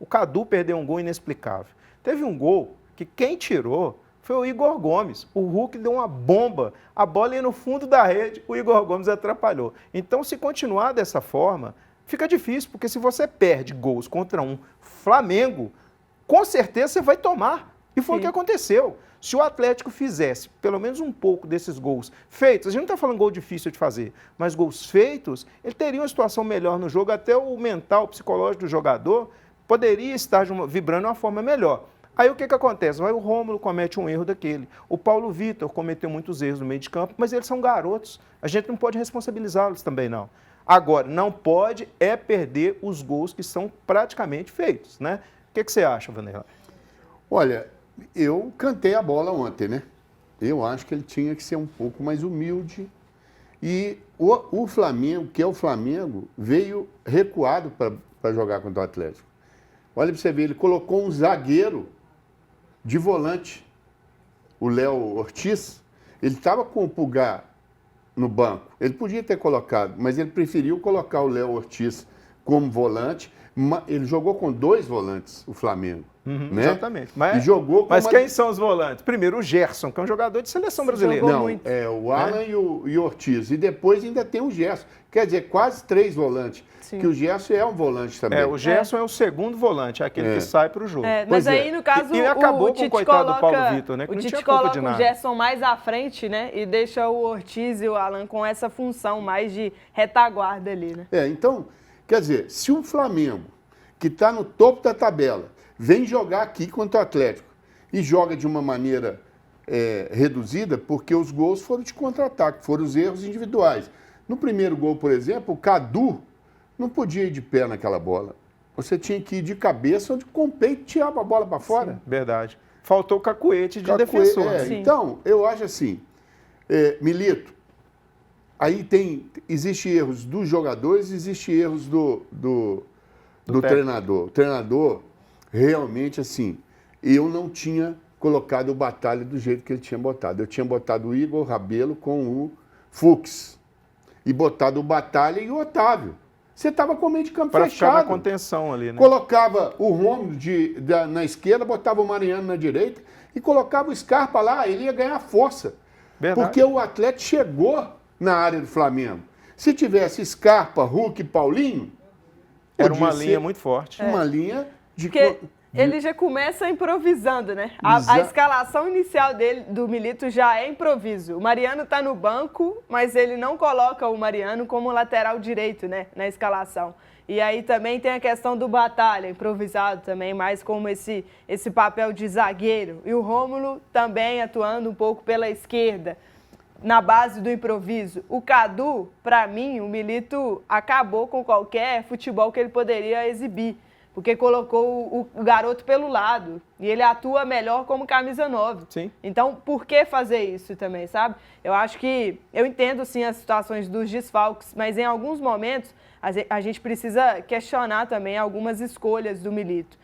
Cadu perdeu um gol inexplicável. Teve um gol que quem tirou foi o Igor Gomes. O Hulk deu uma bomba, a bola ia no fundo da rede, o Igor Gomes atrapalhou. Então, se continuar dessa forma, fica difícil, porque se você perde gols contra um Flamengo, com certeza você vai tomar. E foi o que aconteceu. Se o Atlético fizesse pelo menos um pouco desses gols feitos, a gente não está falando gol difícil de fazer, mas gols feitos, ele teria uma situação melhor no jogo, até o mental, o psicológico do jogador poderia estar vibrando de uma forma melhor. Aí o que acontece? Vai o Rômulo comete um erro daquele. O Paulo Vitor cometeu muitos erros no meio de campo, mas eles são garotos. A gente não pode responsabilizá-los também, não. Agora, não pode perder os gols que são praticamente feitos, né? O que você acha, Vanderlei? Olha, eu cantei a bola ontem, né? Eu acho que ele tinha que ser um pouco mais humilde. E o Flamengo, que é o Flamengo, veio recuado para jogar contra o Atlético. Olha para você ver, ele colocou um zagueiro de volante, o Léo Ortiz. Ele estava com o Pulgar no banco. Ele podia ter colocado, mas ele preferiu colocar o Léo Ortiz como volante. Ele jogou com 2 volantes, o Flamengo. Né? Exatamente. Mas, e jogou mas quem são os volantes? Primeiro, o Gerson, que é um jogador de seleção brasileira. Não, é o Alan e o Ortiz. E depois ainda tem o Gerson. Quer dizer, quase 3 volantes. Sim. Que o Gerson é um volante também. O Gerson é o segundo volante, é aquele que sai para o jogo. Mas aí, no caso, e acabou o com o coitado do Paulo Vitor, né? Que o não Tite tinha culpa coloca de nada. o Gerson mais à frente, né? E deixa o Ortiz e o Alan com essa função mais de retaguarda ali, né? Então, quer dizer, se o Flamengo, que está no topo da tabela, vem jogar aqui contra o Atlético e joga de uma maneira reduzida, porque os gols foram de contra-ataque, foram os erros individuais. No primeiro gol, por exemplo, o Cadu não podia ir de pé naquela bola. Você tinha que ir de cabeça ou com o peito e tirava a bola para fora. Sim, verdade. Faltou cacuete de defensor. Então, eu acho assim, Milito, aí existe erros dos jogadores, existe erros do treinador. O treinador, realmente, assim, eu não tinha colocado o Batalha do jeito que ele tinha botado. Eu tinha botado o Igor Rabelo com o Fux. E botado o Batalha e o Otávio. Você estava com o meio de campo fechado. Para ficar na contenção ali, né? Colocava o Rômulo na esquerda, botava o Mariano na direita e colocava o Scarpa lá, ele ia ganhar força. Verdade. Porque o Atlético chegou na área do Flamengo. Se tivesse Scarpa, Hulk e Paulinho, era uma linha muito forte. Uma linha de... Porque ele já começa improvisando, né? A escalação inicial do Milito já é improviso. O Mariano está no banco, mas ele não coloca o Mariano como lateral direito, né? Na escalação. E aí também tem a questão do Batalha, improvisado também, mais como esse papel de zagueiro. E o Rômulo também atuando um pouco pela esquerda, na base do improviso. O Cadu, para mim, o Milito acabou com qualquer futebol que ele poderia exibir, porque colocou o garoto pelo lado e ele atua melhor como camisa 9. Sim. Então, por que fazer isso também, sabe? Eu acho que, eu entendo sim as situações dos desfalques, mas em alguns momentos a gente precisa questionar também algumas escolhas do Milito.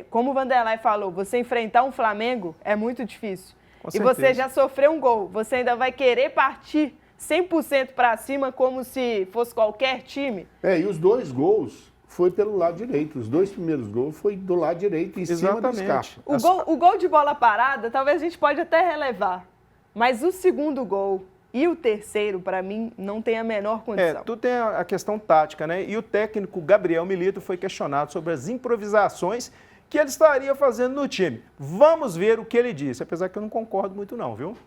Como o Vanderlei falou, você enfrentar um Flamengo é muito difícil. E você já sofreu um gol, você ainda vai querer partir 100% para cima como se fosse qualquer time? E os 2 gols foi pelo lado direito. Os 2 primeiros gols foi do lado direito, em cima do Scarpa. O gol de bola parada, talvez a gente pode até relevar. Mas o segundo gol e o terceiro, para mim, não tem a menor condição. Tu tem a questão tática, né? E o técnico Gabriel Milito foi questionado sobre as improvisações que ele estaria fazendo no time. Vamos ver o que ele disse, apesar que eu não concordo muito não, viu?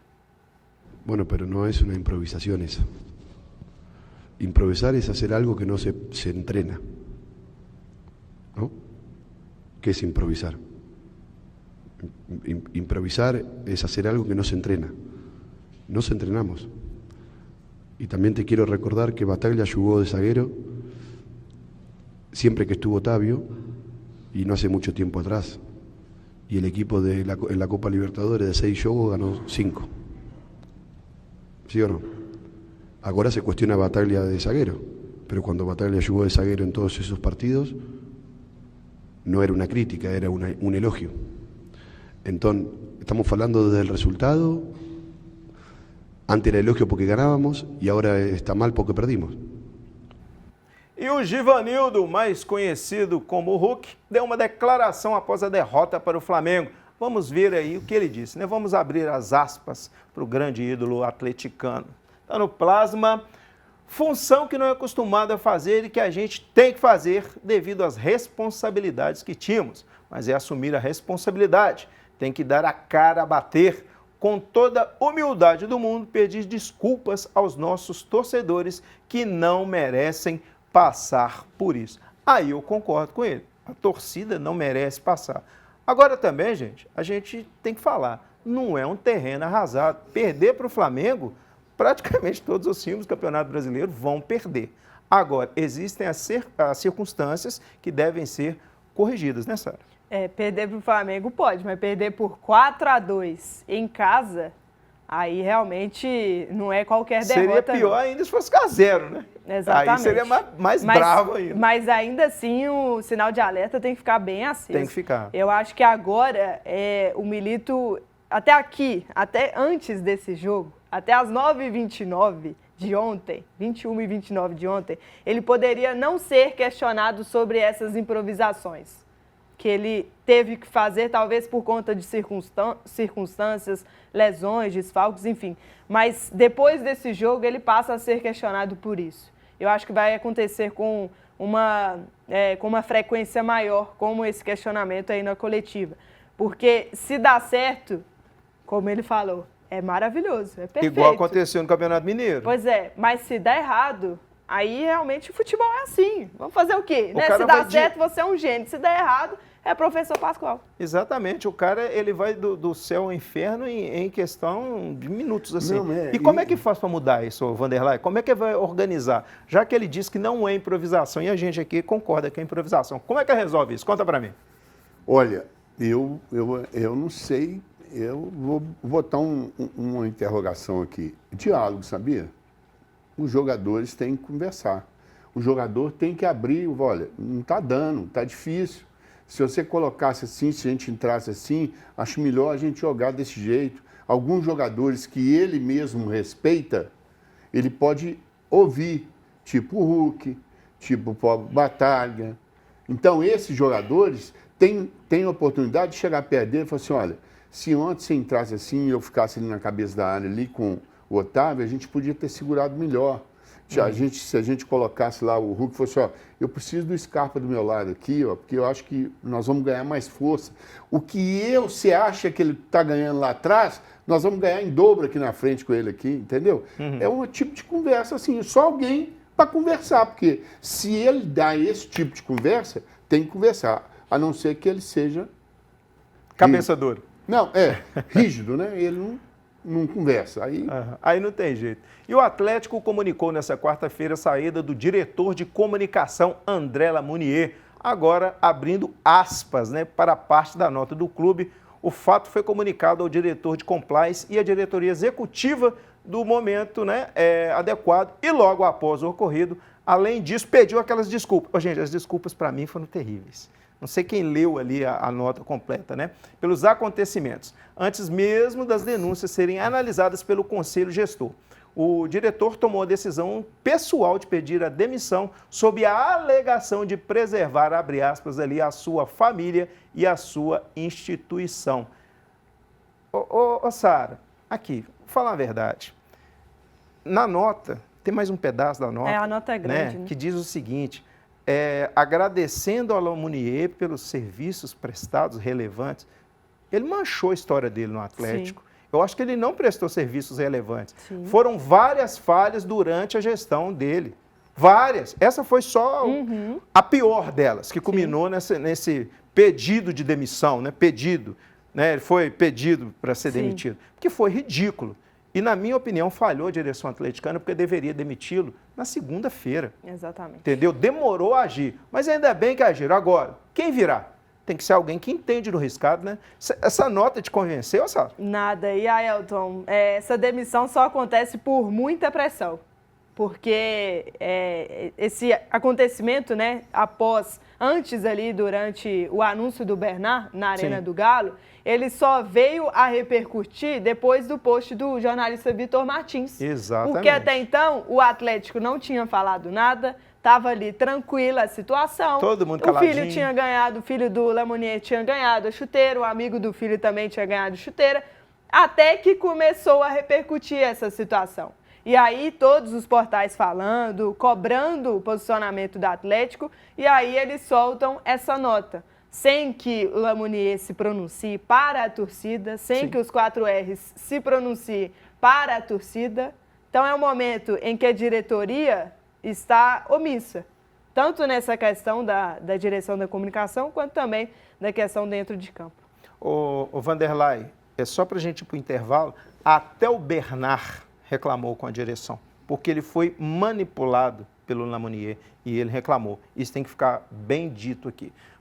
Bueno, pero no es una improvisación esa. Improvisar es hacer algo que no se entrena. ¿No? ¿Qué es improvisar? Improvisar es hacer algo que no se entrena. Nos entrenamos. Y también te quiero recordar que Bataglia jugó de zaguero siempre que estuvo Otavio y no hace mucho tiempo atrás. Y el equipo en la Copa Libertadores de 6 jogos ganó 5. ¿Sí o no? Ahora se cuestiona a Bataglia de zaguero, pero cuando Bataglia jugó de zaguero en todos esos partidos, no era una crítica, era un elogio. Entonces, estamos hablando del resultado. Antes era elogio porque ganábamos y ahora está mal porque perdimos. E o Givanildo, mais conhecido como Hulk, deu uma declaração após a derrota para o Flamengo. Vamos ver aí o que ele disse, né? Vamos abrir as aspas para o grande ídolo atleticano. Está no plasma, função que não é acostumado a fazer e que a gente tem que fazer devido às responsabilidades que tínhamos. Mas é assumir a responsabilidade, tem que dar a cara a bater. Com toda a humildade do mundo, pedir desculpas aos nossos torcedores que não merecem passar por isso. Aí eu concordo com ele. A torcida não merece passar. Agora também, gente, a gente tem que falar, não é um terreno arrasado. Perder para o Flamengo, praticamente todos os times do Campeonato Brasileiro vão perder. Agora, existem as circunstâncias que devem ser corrigidas, né, Sara? Perder para o Flamengo pode, mas perder por 4-2 em casa, aí realmente não é qualquer derrota. Seria pior ainda se fosse 0, né? Exatamente. Aí seria mais bravo ainda. Mas ainda assim o sinal de alerta tem que ficar bem aceso. Tem que ficar. Eu acho que agora o Milito, até aqui, até antes desse jogo, até as 9h29 de ontem, 21h29 de ontem, ele poderia não ser questionado sobre essas improvisações que ele teve que fazer, talvez por conta de circunstâncias, lesões, desfalques, enfim. Mas depois desse jogo ele passa a ser questionado por isso. Eu acho que vai acontecer com uma frequência maior, como esse questionamento aí na coletiva. Porque se dá certo, como ele falou, é maravilhoso, é perfeito. Igual aconteceu no Campeonato Mineiro. Pois é, mas se der errado, aí realmente o futebol é assim. Vamos fazer o quê? Né? Cara Se dá certo, você é um gênio. Se der errado, é professor Pascoal. Exatamente, o cara ele vai do céu ao inferno em questão de minutos assim. Não, e como é que faz para mudar isso, Vanderlei? Como é que vai organizar? Já que ele diz que não é improvisação e a gente aqui concorda que é improvisação. Como é que resolve isso? Conta para mim. Olha, eu não sei, eu vou botar uma interrogação aqui. Diálogo, sabia? Os jogadores têm que conversar. O jogador tem que abrir, olha, não está dando, está difícil. Se você colocasse assim, se a gente entrasse assim, acho melhor a gente jogar desse jeito. Alguns jogadores que ele mesmo respeita, ele pode ouvir, tipo o Hulk, tipo o Pablo Batalha. Então, esses jogadores têm a oportunidade de chegar perto dele e falar assim, olha, se ontem você entrasse assim e eu ficasse ali na cabeça da área, ali com o Otávio, a gente podia ter segurado melhor. Se a gente colocasse lá o Hulk e fosse, ó, eu preciso do Scarpa do meu lado aqui, ó, porque eu acho que nós vamos ganhar mais força. O que você acha que ele está ganhando lá atrás, nós vamos ganhar em dobro aqui na frente com ele aqui, entendeu? É um tipo de conversa assim, só alguém para conversar, porque se ele dá esse tipo de conversa, tem que conversar, a não ser que ele seja... Cabeça dura. Não, rígido, né? Ele não conversa. Aí não tem jeito. E o Atlético comunicou nessa quarta-feira a saída do diretor de comunicação, André Lamounier, agora abrindo aspas, né, para parte da nota do clube. O fato foi comunicado ao diretor de compliance e à diretoria executiva do momento, né, adequado, e logo após o ocorrido, além disso, pediu aquelas desculpas. Oh, gente, as desculpas para mim foram terríveis. Não sei quem leu ali a nota completa, né? Pelos acontecimentos, antes mesmo das denúncias serem analisadas pelo Conselho Gestor. O diretor tomou a decisão pessoal de pedir a demissão sob a alegação de preservar, abre aspas, ali, a sua família e a sua instituição. Sara, aqui, vou falar a verdade. Na nota, tem mais um pedaço da nota. A nota é grande, né? Que diz o seguinte... agradecendo ao Lamounier pelos serviços prestados relevantes. Ele manchou a história dele no Atlético. Sim. Eu acho que ele não prestou serviços relevantes. Sim. Foram várias falhas durante a gestão dele. Várias. Essa foi só a pior delas, que culminou nesse pedido de demissão, né? Pedido. Né? Ele foi pedido para ser demitido. Que foi ridículo. E, na minha opinião, falhou a direção atleticana porque deveria demiti-lo na segunda-feira. Exatamente. Entendeu? Demorou a agir. Mas ainda bem que agiram. Agora, quem virá? Tem que ser alguém que entende do riscado, né? Essa nota te convenceu, Sara? Nada. E, Ailton, essa demissão só acontece por muita pressão. Porque esse acontecimento, né, antes ali, durante o anúncio do Bernard, na Arena do Galo, ele só veio a repercutir depois do post do jornalista Vitor Martins. Exatamente. Porque até então o Atlético não tinha falado nada, estava ali tranquila a situação. Todo mundo O caladinho. filho tinha ganhado, o filho do Lamonier tinha ganhado a chuteira, o amigo do filho também tinha ganhado chuteira, até que começou a repercutir essa situação. E aí todos os portais falando, cobrando o posicionamento do Atlético, e aí eles soltam essa nota, sem que o Lamonier se pronuncie para a torcida, sem Sim. que os 4Rs se pronunciem para a torcida. Então é um momento em que a diretoria está omissa, tanto nessa questão da direção da comunicação, quanto também da questão dentro de campo. O Vanderlei, é só para a gente ir para o intervalo, até o Bernard reclamou com a direção, porque ele foi manipulado pelo Lamonier e ele reclamou. Isso tem que ficar bem dito aqui.